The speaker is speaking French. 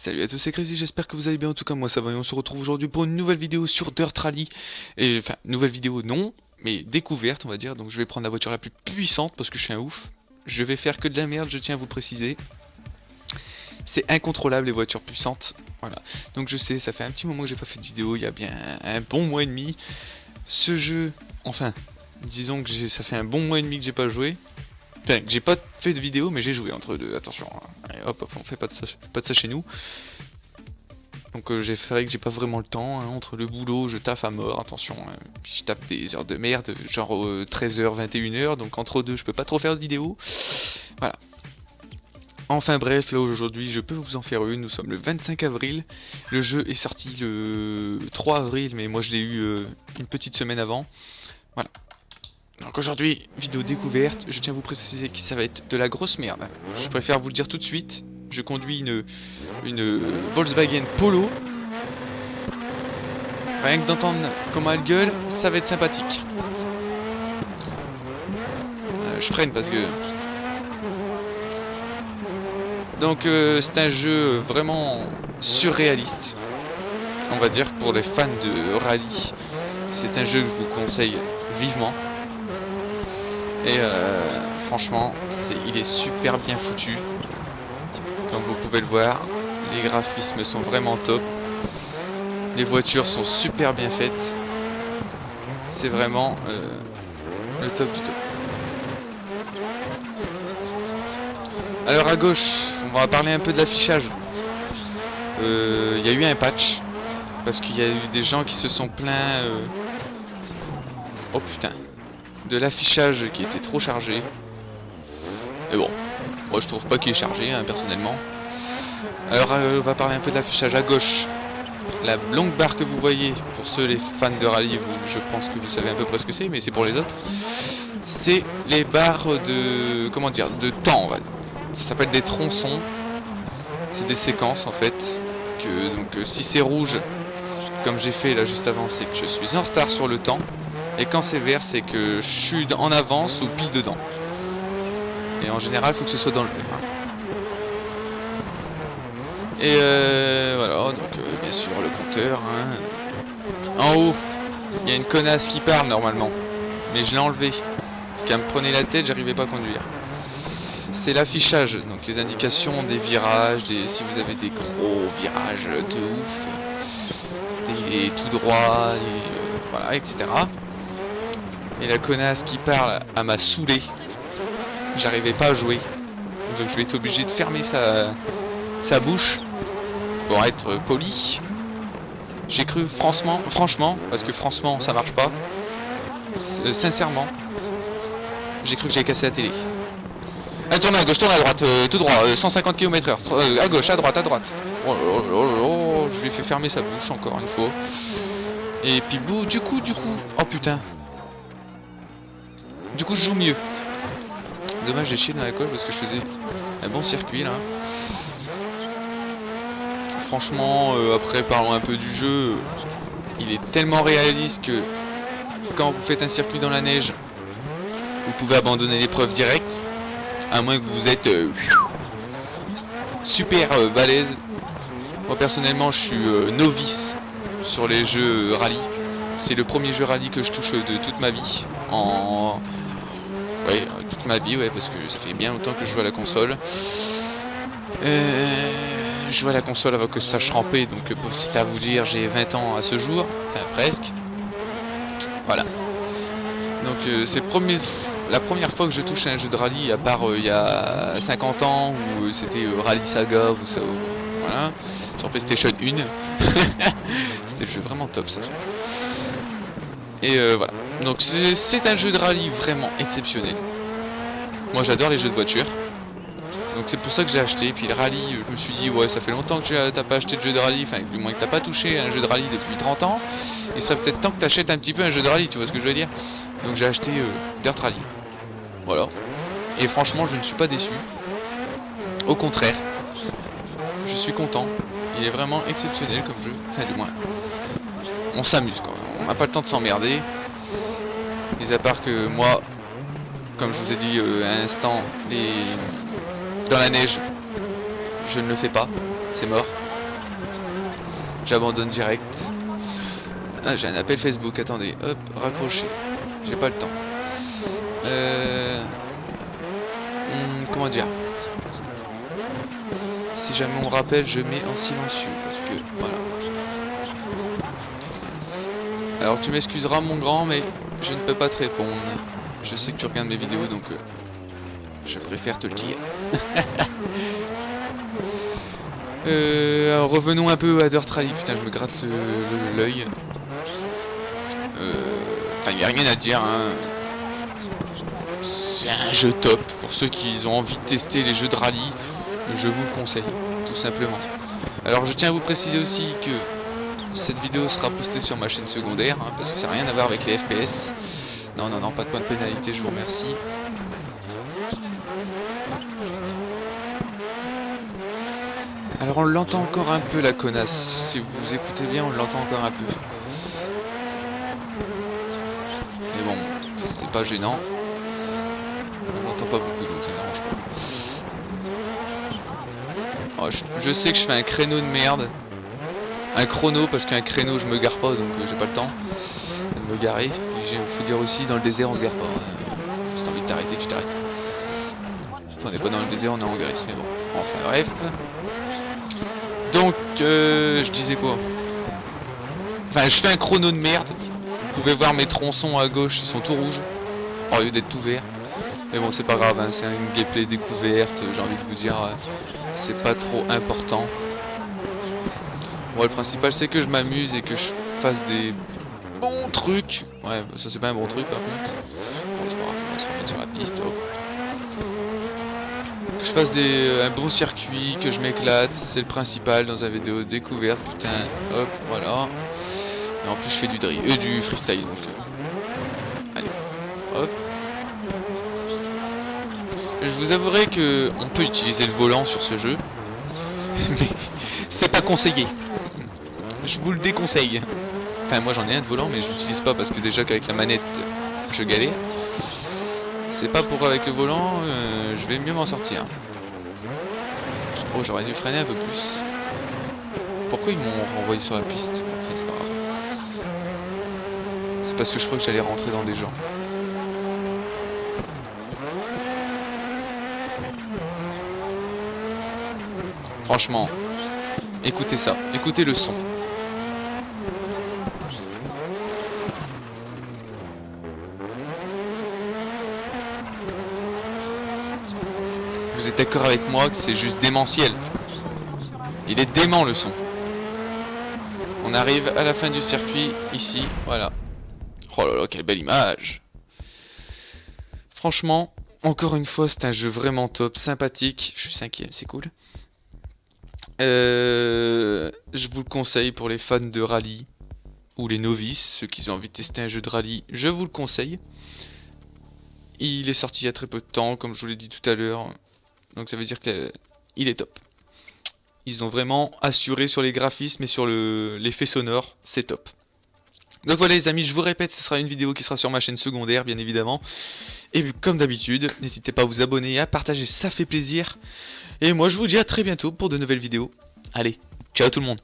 Salut à tous, c'est Crazy, j'espère que vous allez bien, en tout cas moi ça va et on se retrouve aujourd'hui pour une nouvelle vidéo sur Dirt Rally. Et enfin, nouvelle vidéo non, mais découverte on va dire, donc je vais prendre la voiture la plus puissante parce que je suis un ouf. Je vais faire que de la merde, je tiens à vous préciser. C'est incontrôlable les voitures puissantes, voilà. Donc je sais, ça fait un petit moment que j'ai pas fait de vidéo, il y a bien un bon mois et demi. Ce jeu, enfin, disons que ça fait un bon mois et demi que j'ai pas joué. Enfin, que j'ai pas fait de vidéo, mais j'ai joué entre deux, attention. Allez, hop, hop, on fait pas de ça chez nous. Donc j'ai fait que j'ai pas vraiment le temps, hein, entre le boulot, je taffe à mort, attention, puis je tape des heures de merde, genre 13h, 21h, donc entre deux je peux pas trop faire de vidéo. Voilà. Enfin bref, là aujourd'hui je peux vous en faire une, nous sommes le 25 avril, le jeu est sorti le 3 avril, mais moi je l'ai eu une petite semaine avant. Voilà. Donc aujourd'hui, vidéo découverte, je tiens à vous préciser que ça va être de la grosse merde. Je préfère vous le dire tout de suite, je conduis une Volkswagen Polo. Rien que d'entendre comment elle gueule, ça va être sympathique. Je freine parce que... Donc c'est un jeu vraiment surréaliste, on va dire, pour les fans de rallye. C'est un jeu que je vous conseille vivement. Et franchement, il est super bien foutu. Comme vous pouvez le voir, les graphismes sont vraiment top. Les voitures sont super bien faites. C'est vraiment le top du top. Alors à gauche, on va parler un peu de l'affichage. Il y a eu un patch. Parce qu'il y a eu des gens qui se sont plaints... Oh putain. De l'affichage qui était trop chargé. Mais bon, moi je trouve pas qu'il est chargé, hein, personnellement. Alors on va parler un peu de l'affichage à gauche. La longue barre que vous voyez, pour ceux les fans de rallye, je pense que vous savez à peu près ce que c'est, mais c'est pour les autres. C'est les barres de... comment dire, de temps, on va dire. Ça s'appelle des tronçons. C'est des séquences en fait. Donc si c'est rouge, comme j'ai fait là juste avant, c'est que je suis en retard sur le temps. Et quand c'est vert, c'est que je suis en avance ou pile dedans. Et en général, il faut que ce soit dans le vert. Et voilà, donc bien sûr le compteur. Hein. En haut, il y a une connasse qui parle normalement. Mais je l'ai enlevé. Parce qu'elle me prenait la tête, j'arrivais pas à conduire. C'est l'affichage, donc les indications des virages, si vous avez des gros virages de ouf, des tout droits, voilà, etc. Et la connasse qui parle, elle m'a saoulé. J'arrivais pas à jouer. Donc je vais être obligé de fermer sa bouche pour être poli. J'ai cru franchement, parce que franchement ça marche pas. Sincèrement, j'ai cru que j'avais cassé la télé. Allez, tourne à gauche, tourne à droite, tout droit, 150 km/h, à gauche, à droite, à droite. Oh, je lui ai fait fermer sa bouche encore une fois. Et puis du coup, oh putain. Du coup je joue mieux. Dommage, j'ai chié dans la colle parce que je faisais un bon circuit là. Franchement, après parlons un peu du jeu. Il est tellement réaliste que quand vous faites un circuit dans la neige, vous pouvez abandonner l'épreuve directe. À moins que vous êtes super balèze. Moi personnellement je suis novice sur les jeux rallye. C'est le premier jeu rallye que je touche de toute ma vie. Ouais, toute ma vie, ouais, parce que ça fait bien longtemps que je joue à la console. Je joue à la console avant que je sache ramper, donc c'est à vous dire, j'ai 20 ans à ce jour, enfin presque. Voilà. Donc c'est la première fois que je touche à un jeu de rallye, à part il y a 50 ans, où c'était Rally Saga, ou ça, voilà, sur PlayStation 1. C'était le jeu vraiment top, ça. Et voilà. Donc c'est un jeu de rallye vraiment exceptionnel. Moi j'adore les jeux de voiture. Donc c'est pour ça que j'ai acheté. Et puis le rallye, je me suis dit, ouais, ça fait longtemps que t'as pas acheté de jeu de rallye. Enfin, du moins que t'as pas touché à un jeu de rallye depuis 30 ans. Il serait peut-être temps que t'achètes un petit peu un jeu de rallye, tu vois ce que je veux dire. Donc j'ai acheté Dirt Rally. Voilà. Et franchement, je ne suis pas déçu. Au contraire. Je suis content. Il est vraiment exceptionnel comme jeu. Enfin, du moins. On s'amuse quoi. On n'a pas le temps de s'emmerder. Mais à part que moi, comme je vous ai dit à l'instant, dans la neige, je ne le fais pas, c'est mort. J'abandonne direct. Ah, j'ai un appel Facebook, attendez, hop, raccroché. J'ai pas le temps. Comment dire? Si jamais on me rappelle, je mets en silencieux, parce que, voilà. Alors tu m'excuseras mon grand, mais je ne peux pas te répondre. Je sais que tu regardes mes vidéos, donc je préfère te le dire. Alors revenons un peu à Dirt Rally. Putain, je me gratte l'œil. Enfin, il n'y a rien à dire, hein. C'est un jeu top. Pour ceux qui ont envie de tester les jeux de rallye, je vous le conseille, tout simplement. Alors je tiens à vous préciser aussi que cette vidéo sera postée sur ma chaîne secondaire, hein, parce que ça n'a rien à voir avec les FPS. Non, non, non, pas de point de pénalité, je vous remercie. Alors on l'entend encore un peu la connasse. Si vous écoutez bien, on l'entend encore un peu. Mais bon, c'est pas gênant. On l'entend pas beaucoup, donc ça n'arrange pas. Oh, je sais que je fais un créneau de merde. Un chrono, parce qu'un créneau je me gare pas, donc j'ai pas le temps de me garer. Il faut dire aussi, dans le désert on se gare pas. Si t'as envie de t'arrêter, tu t'arrêtes. On n'est pas dans le désert, on est en Grèce, mais bon. Enfin bref. Donc, je disais quoi? Enfin, je fais un chrono de merde. Vous pouvez voir mes tronçons à gauche, ils sont tout rouges. Au lieu d'être tout verts. Mais bon, c'est pas grave, hein, c'est une gameplay découverte. J'ai envie de vous dire, c'est pas trop important. Moi, le principal, c'est que je m'amuse et que je fasse des bons trucs. Ouais, ça, c'est pas un bon truc par contre. Bon, c'est pas grave, on va se remettre sur la piste. Hop. Que je fasse un bon circuit, que je m'éclate, c'est le principal dans une vidéo découverte. Putain, hop, voilà. Et en plus, je fais du freestyle, donc. Allez, hop. Je vous avouerai que on peut utiliser le volant sur ce jeu, mais c'est pas conseillé. Je vous le déconseille. Enfin, moi j'en ai un de volant, mais je l'utilise pas parce que déjà qu'avec la manette, je galère. C'est pas pour avec le volant, je vais mieux m'en sortir. Oh, j'aurais dû freiner un peu plus. Pourquoi ils m'ont renvoyé sur la piste? Enfin, c'est pas grave. C'est parce que je crois que j'allais rentrer dans des gens. Franchement, écoutez ça, écoutez le son. Vous êtes d'accord avec moi que c'est juste démentiel? Il est dément le son. On arrive à la fin du circuit, ici, voilà. Oh là là, quelle belle image! Franchement, encore une fois, c'est un jeu vraiment top, sympathique. Je suis 5ème, c'est cool. Je vous le conseille pour les fans de rallye ou les novices, ceux qui ont envie de tester un jeu de rallye, je vous le conseille. Il est sorti il y a très peu de temps, comme je vous l'ai dit tout à l'heure, donc ça veut dire qu'il est top. Ils ont vraiment assuré sur les graphismes et sur l'effet sonore, c'est top. Donc voilà les amis, je vous répète, ce sera une vidéo qui sera sur ma chaîne secondaire bien évidemment. Et comme d'habitude, n'hésitez pas à vous abonner et à partager, ça fait plaisir. Et moi je vous dis à très bientôt pour de nouvelles vidéos. Allez, ciao tout le monde.